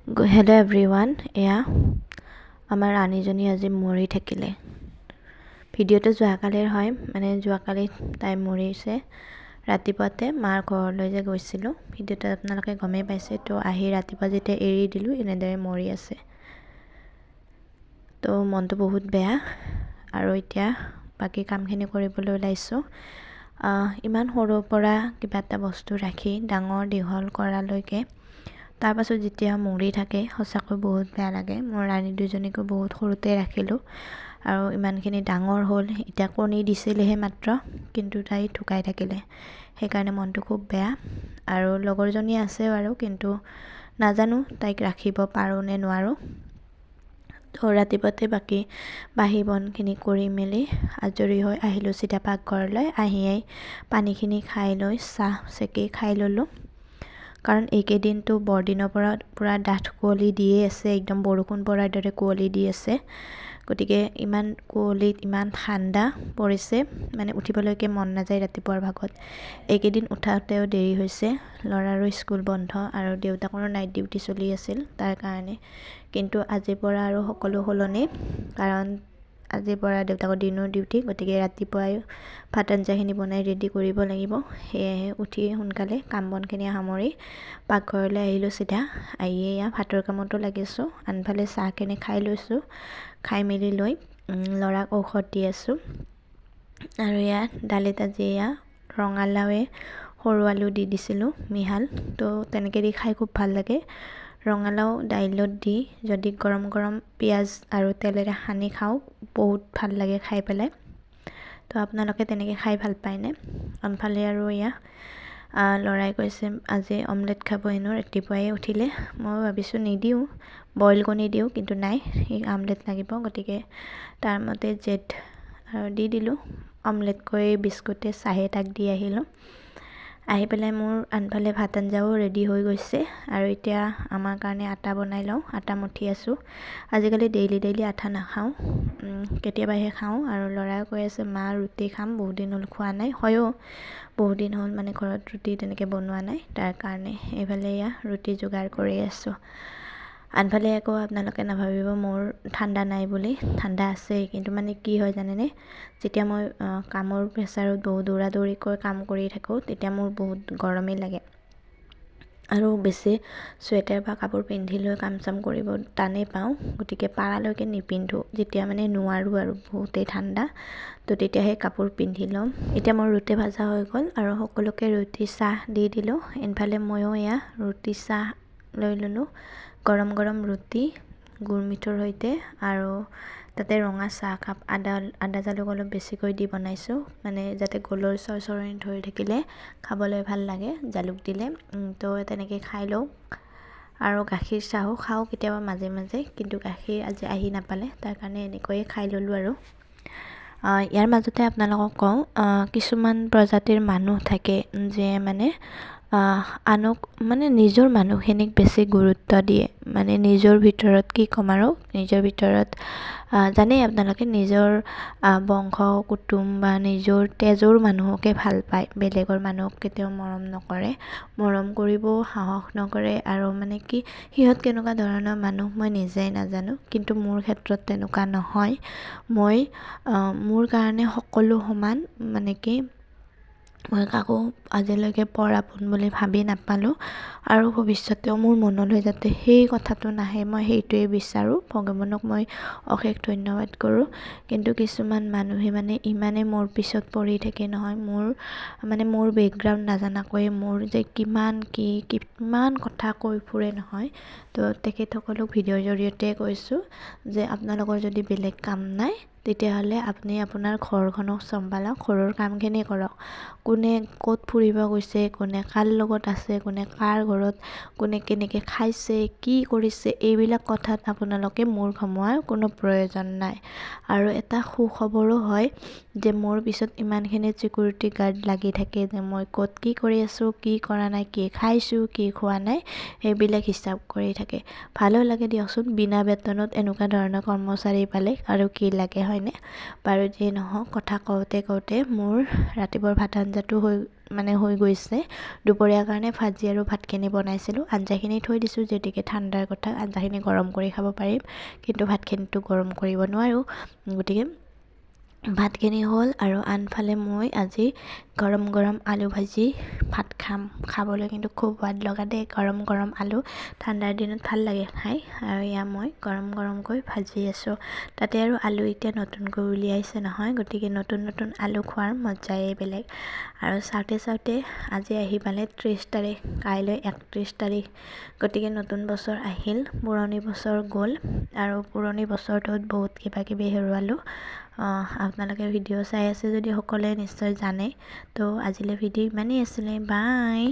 Hello' everyone, এয়া আমাৰ ৰাণীজনী আজি মৰি থাকিলে। ভিডিঅ'টো যোৱাকালিৰ হয়, যোৱাকালি তাই মৰিছে। ৰাতিপুৱাতে মাৰ ঘৰলৈ যে গৈছিলোঁ, ভিডিঅ'টো আপোনালোকে গমেই পাইছে। তো আহি ৰাতিপুৱা যেতিয়া এৰি দিলোঁ, এনেদৰে মৰি আছে। তো মনটো বহুত বেয়া। আৰু এতিয়া বাকী কামখিনি কৰিবলৈ ওলাইছোঁ। ইমান সৰুৰ পৰা কিবা এটা বস্তু ৰাখি ডাঙৰ দীঘল কৰালৈকে তাৰপাছত যেতিয়া মৰি থাকে, সঁচাকৈ বহুত বেয়া লাগে। মোৰ ৰাণী দুজনীকো বহুত সৰুতে ৰাখিলোঁ আৰু ইমানখিনি ডাঙৰ হ'ল। এতিয়া কণী দিছিলেহে মাত্ৰ, কিন্তু তাই ঢুকাই থাকিলে। সেইকাৰণে মনটো খুব বেয়া। আৰু লগৰজনী আছে বাৰু, কিন্তু নাজানো তাইক ৰাখিব পাৰোঁ নে নোৱাৰোঁ। তো ৰাতিপুৱাতে বাকী বাহি বনখিনি কৰি মেলি আজৰি হৈ আহিলোঁ চিধা পাকঘৰলৈ। আহিয়েই পানীখিনি খাই লৈ চাহ চেকি খাই ল'লোঁ। কাৰণ এইকেইদিনটো বৰদিনৰ পৰা পূৰা ডাঠ কুঁৱলী দিয়ে আছে, একদম বৰষুণ পৰাৰ দৰে কুঁৱলী দি আছে। গতিকে ইমান কুঁৱলীত ইমান ঠাণ্ডা পৰিছে, উঠিবলৈকে মন নাযায় ৰাতিপুৱাৰ ভাগত। এইকেইদিন উঠাতেও দেৰি হৈছে। ল'ৰাৰো স্কুল বন্ধ আৰু দেউতাকৰো নাইট ডিউটি চলি আছিল তাৰ কাৰণে। কিন্তু আজিৰ পৰা আৰু সকলো সলনি, কাৰণ আজিৰ পৰা দেউতাকৰ দিনৰ ডিউটি। গতিকে ৰাতিপুৱাই ভাত আঞ্জাখিনি বনাই ৰেডি কৰিব লাগিব। সেয়েহে উঠি সোনকালে কাম বনখিনি সামৰি পাকঘৰলৈ আহিলোঁ চিধা। আহিয়ে এয়া ভাতৰ কামতো লাগিছোঁ। আনফালে চাহখিনি খাই লৈছোঁ। খাই মেলি লৈ ল'ৰাক ঔষধ দি আছোঁ। আৰু ইয়াত দালিত আজি এয়া ৰঙালাওৱে সৰু আলু দি দিছিলোঁ মিহাল। তো তেনেকৈ দি খাই খুব ভাল লাগে। ৰঙালাও দাইলত দি যদি গৰম গৰম পিঁয়াজ আৰু তেলেৰে সানি খাওঁ, বহুত ভাল লাগে খাই পেলাই। তো আপোনালোকে তেনেকৈ খাই ভাল পায়নে? আনফালে আৰু এয়া ল'ৰাই কৈছে আজি অমলেট খাব হেনো ৰাতিপুৱাই উঠিলে। মই ভাবিছোঁ নিদিওঁ, বইল কণী দিওঁ, কিন্তু নাই, সি আমলেট লাগিব। গতিকে তাৰ মতে জেদ আৰু দি দিলোঁ। অমলেট কৰি বিস্কুটে চাহে তাক দি আহিলোঁ। আহি পেলাই মোৰ আনফালে ভাত আঞ্জাও ৰেডি হৈ গৈছে। আৰু এতিয়া আমাৰ কাৰণে আটা বনাই লওঁ। আটা মঠি আছোঁ। আজিকালি ডেইলি আটা নাখাওঁ, কেতিয়াবাহে খাওঁ। আৰু ল'ৰাই কৈ আছে মা ৰুটি খাম, বহুত দিন হ'ল খোৱা নাই। হয়ও বহুত দিন হ'ল ঘৰত ৰুটি তেনেকৈ বনোৱা নাই, তাৰ কাৰণে এইফালে এয়া ৰুটি যোগাৰ কৰি আছোঁ। আনফালে আকৌ আপোনালোকে নাভাবিব মোৰ ঠাণ্ডা নাই বুলি, ঠাণ্ডা আছেই। কিন্তু কি হয় জানেনে, যেতিয়া মই কামৰ প্ৰেছাৰত বহুত দৌৰা দৌৰিকৈ কাম কৰি থাকোঁ, তেতিয়া মোৰ বহুত গৰমেই লাগে। আৰু বেছি চুৱেটাৰ বা কাপোৰ পিন্ধি লৈ কাম চাম কৰিব টানেই পাওঁ। গতিকে পাৰালৈকে নিপিন্ধোঁ। যেতিয়া নোৱাৰোঁ আৰু বহুতেই ঠাণ্ডা, তো তেতিয়াহে কাপোৰ পিন্ধি ল'ম। এতিয়া মোৰ ৰুটি ভাজা হৈ গ'ল আৰু সকলোকে ৰুটি চাহ দি দিলোঁ। ইফালে ময়ো এয়া ৰুটি চাহ লৈ ল'লোঁ। গৰম গৰম ৰুটি গুৰ মিঠৈৰ সৈতে, আৰু তাতে ৰঙা চাহকাপ আদা জালুক অলপ বেছিকৈ দি বনাইছোঁ, যাতে গলৰ চৰচৰণি ধৰি থাকিলে খাবলৈ ভাল লাগে জালুক দিলে। তো তেনেকৈ খাই লওঁ। আৰু গাখীৰ চাহো খাওঁ কেতিয়াবা মাজে মাজে, কিন্তু গাখীৰ আজি আহি নাপালে, তাৰ কাৰণে এনেকৈয়ে খাই ল'লোঁ। আৰু ইয়াৰ মাজতে আপোনালোকক কওঁ, কিছুমান প্ৰজাতিৰ মানুহ থাকে যে আনক নিজৰ মানুহখিনিক বেছি গুৰুত্ব দিয়ে। নিজৰ ভিতৰত কি ক'ম আৰু, নিজৰ ভিতৰত জানেই আপোনালোকে, নিজৰ বংশ কুটুম বা নিজৰ তেজৰ মানুহকে ভাল পায়, বেলেগৰ মানুহক কেতিয়াও মৰম নকৰে, মৰম কৰিবও সাহস নকৰে। আৰু সিহঁত কেনেকুৱা ধৰণৰ মানুহ মই নিজেই নাজানো, কিন্তু মোৰ ক্ষেত্ৰত তেনেকুৱা নহয়। মই মোৰ কাৰণে সকলো সমান, মই কাকো আজিলৈকে পৰ আপোন বুলি ভাবি নাপালোঁ। আৰু ভৱিষ্যতেও মোৰ মনলৈ যাতে সেই কথাটো নাহে, মই সেইটোৱে বিচাৰোঁ। ভগৱানক মই অশেষ ধন্যবাদ কৰোঁ। কিন্তু কিছুমান মানুহে ইমানেই মোৰ পিছত পৰি থাকে নহয়, মোৰ বেকগ্ৰাউণ্ড নাজানাকৈ মোৰ যে কিমান কথা কৈ ফুৰে নহয়। তো তেখেতসকলক ভিডিঅ'ৰ জৰিয়তে কৈছোঁ যে আপোনালোকৰ যদি বেলেগ কাম নাই, তেতিয়াহ'লে আপুনি আপোনাৰ ঘৰখনক চম্ভালক, ঘৰৰ কামখিনি কৰক। কোনে ক'ত ফুৰিব গৈছে, কোনে কাৰ লগত আছে, কোনে কাৰ ঘৰত, কোনে কেনেকৈ খাইছে, কি কৰিছে, এইবিলাক কথাত আপোনালোকে মূৰ ঘমোৱাৰ কোনো প্ৰয়োজন নাই। আৰু এটা সুখবৰো হয় যে মোৰ পিছত ইমানখিনি ছিকিউৰিটি গাৰ্ড লাগি থাকে, যে মই ক'ত কি কৰি আছোঁ, কি কৰা নাই, কি খাইছোঁ, কি খোৱা নাই, সেইবিলাক হিচাপ কৰি থাকে। ভালো লাগে দিয়কচোন, বিনা বেতনত এনেকুৱা ধৰণৰ কৰ্মচাৰী পালে আৰু কি লাগে, হয় হয়নে? বাৰু যিয়ে নহওক, কথা কওঁতে কওঁতে মোৰ ৰাতিপুৱাৰ ভাত আঞ্জাটো হৈ গৈছে। দুপৰীয়াৰ কাৰণে ভাজি আৰু ভাতখিনি বনাইছিলোঁ। আঞ্জাখিনি থৈ দিছোঁ যিহেতুকে ঠাণ্ডাৰ কথা, আঞ্জাখিনি গৰম কৰি খাব পাৰিম, কিন্তু ভাতখিনিতো গৰম কৰিব নোৱাৰোঁ। গতিকে ভাতখিনি হ'ল আৰু আনফালে মই আজি গৰম গৰম আলু ভাজি ভাত খাবলৈ কিন্তু খুব সোৱাদ লগা দেই। গৰম গৰম আলু ঠাণ্ডাৰ দিনত ভাল লাগে খাই। আৰু এয়া মই গৰম গৰমকৈ ভাজি আছোঁ। তাতে আৰু আলু এতিয়া নতুনকৈ উলিয়াইছে নহয়, গতিকে নতুন নতুন আলু খোৱাৰ মজাই বেলেগ। আৰু চাওঁতে চাওঁতে আজি আহি পালে 30 তাৰিখ, কাইলৈ 31 তাৰিখ। গতিকে নতুন বছৰ আহিল, পুৰণি বছৰ গ'ল। আৰু পুৰণি বছৰটোত বহুত কিবা কিবি হেৰুৱালোঁ। আপোনালোকে ভিডিঅ' চাই আছে যদি সকলোৱে নিশ্চয় জানে। তো আজিলৈ ভিডিঅ' ইমানেই আছিলে। বাই।